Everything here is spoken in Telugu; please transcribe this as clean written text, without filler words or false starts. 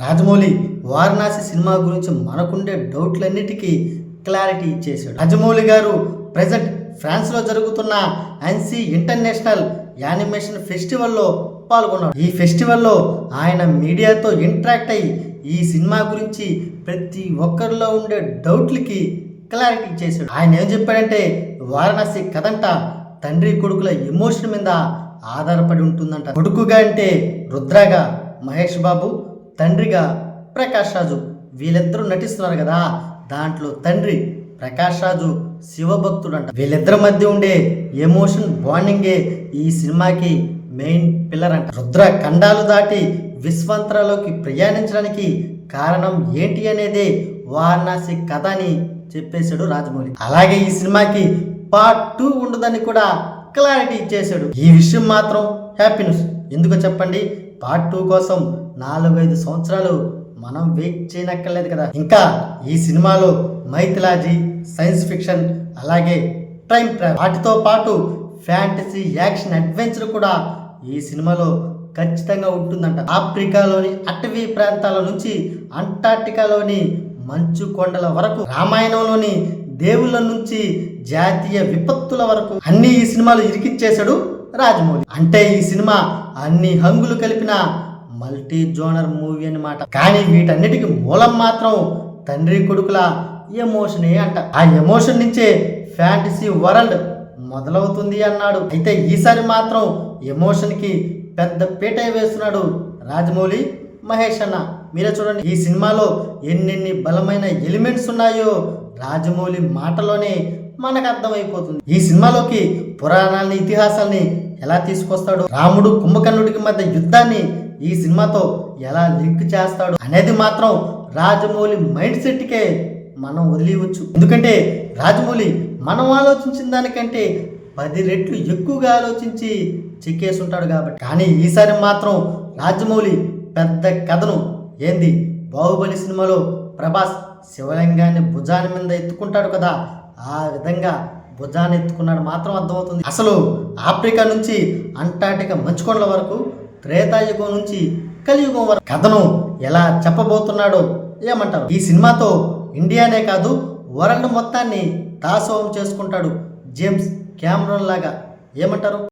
రాజమౌళి వారణాసి సినిమా గురించి మనకుండే డౌట్లన్నిటికీ క్లారిటీ ఇచ్చేశాడు. రాజమౌళి గారు ప్రెజెంట్ ఫ్రాన్స్లో జరుగుతున్న అన్సీ ఇంటర్నేషనల్ యానిమేషన్ ఫెస్టివల్లో పాల్గొన్నాడు. ఈ ఫెస్టివల్లో ఆయన మీడియాతో ఇంటరాక్ట్ అయ్యి ఈ సినిమా గురించి ప్రతి ఒక్కరిలో ఉండే డౌట్లకి క్లారిటీ ఇచ్చేశాడు. ఆయన ఏం చెప్పాడంటే, వారణాసి కథంట తండ్రి కొడుకుల ఎమోషన్ మీద ఆధారపడి ఉంటుందంట. కొడుకుగా అంటే రుద్రగా మహేష్ బాబు, తండ్రిగా ప్రకాష్ రాజు, వీళ్ళిద్దరూ నటిస్తున్నారు కదా. దాంట్లో తండ్రి ప్రకాష్ రాజు శివభక్తుడంట. వీళ్ళిద్దరి మధ్య ఉండే ఎమోషన్ బాండింగే ఈ సినిమాకి మెయిన్ పిల్లర్ అంట. రుద్ర ఖండాలు దాటి విశ్వాంతరాలోకి ప్రయాణించడానికి కారణం ఏంటి అనేదే వారణాసి కథ అని చెప్పేశాడు రాజమౌళి. అలాగే ఈ సినిమాకి పార్ట్ 2 ఉండదని కూడా క్లారిటీ ఇచ్చేశాడు. ఈ విషయం మాత్రం హ్యాపీ న్యూస్. ఎందుకో చెప్పండి, పార్ట్ 2 కోసం 4-5 సంవత్సరాలు మనం వెయిట్ చేయనక్కర్లేదు కదా. ఇంకా ఈ సినిమాలో మైథలాజీ, సైన్స్ ఫిక్షన్, అలాగే టైం ట్రావెల్, వాటితో పాటు ఫ్యాంటసీ, యాక్షన్, అడ్వెంచర్ కూడా ఈ సినిమాలో ఖచ్చితంగా ఉంటుందంట. ఆఫ్రికాలోని అటవీ ప్రాంతాల నుంచి అంటార్టికాలోని మంచు కొండల వరకు, రామాయణంలోని దేవుళ్ళ నుంచి జాతీయ విపత్తుల వరకు అన్ని ఈ సినిమాలు ఇరికిచ్చేశాడు రాజమౌళి. అంటే ఈ సినిమా అన్ని హంగులు కలిపిన మల్టీ జోనర్ మూవీ అన్నమాట. కానీ వీటన్నిటికీ మూలం మాత్రం తండ్రి కొడుకుల ఎమోషనే అంట. ఆ ఎమోషన్ నుంచే ఫ్యాంటసీ వరల్డ్ మొదలవుతుంది అన్నాడు. అయితే ఈసారి మాత్రం ఎమోషన్కి పెద్ద పీట వేస్తున్నాడు రాజమౌళి, మహేష్ అన్న. మీరే చూడండి, ఈ సినిమాలో ఎన్నెన్ని బలమైన ఎలిమెంట్స్ ఉన్నాయో రాజమౌళి మాటలోనే మనకు అర్థమైపోతుంది. ఈ సినిమాలోకి పురాణాలని, ఇతిహాసాలని ఎలా తీసుకొస్తాడు, రాముడు కుంభకర్ణుడికి మధ్య యుద్ధాన్ని ఈ సినిమాతో ఎలా లింక్ చేస్తాడు అనేది మాత్రం రాజమౌళి మైండ్ సెట్కే మనం వదిలేయవచ్చు. ఎందుకంటే రాజమౌళి మనం ఆలోచించిన దానికంటే 10 రెట్లు ఎక్కువగా ఆలోచించి చెక్కేసి ఉంటాడు కాబట్టి. కానీ ఈసారి మాత్రం రాజమౌళి పెద్ద కథను ఏంది, బాహుబలి సినిమాలో ప్రభాస్ శివలింగాన్ని భుజాన్ని మీద ఎత్తుకుంటాడు కదా, ఆ విధంగా భుజాన్ని ఎత్తుకున్నాడు మాత్రం అర్థమవుతుంది. అసలు ఆఫ్రికా నుంచి అంటార్టికా మంచుకొండల వరకు, త్రేతాయుగం నుంచి కలియుగం వరకు కథను ఎలా చెప్పబోతున్నాడో ఏమంటారు? ఈ సినిమాతో ఇండియానే కాదు వరల్డ్ మొత్తాన్ని దాసోహం చేసుకుంటాడు జేమ్స్ కెమెరాన్ లాగా. ఏమంటారు?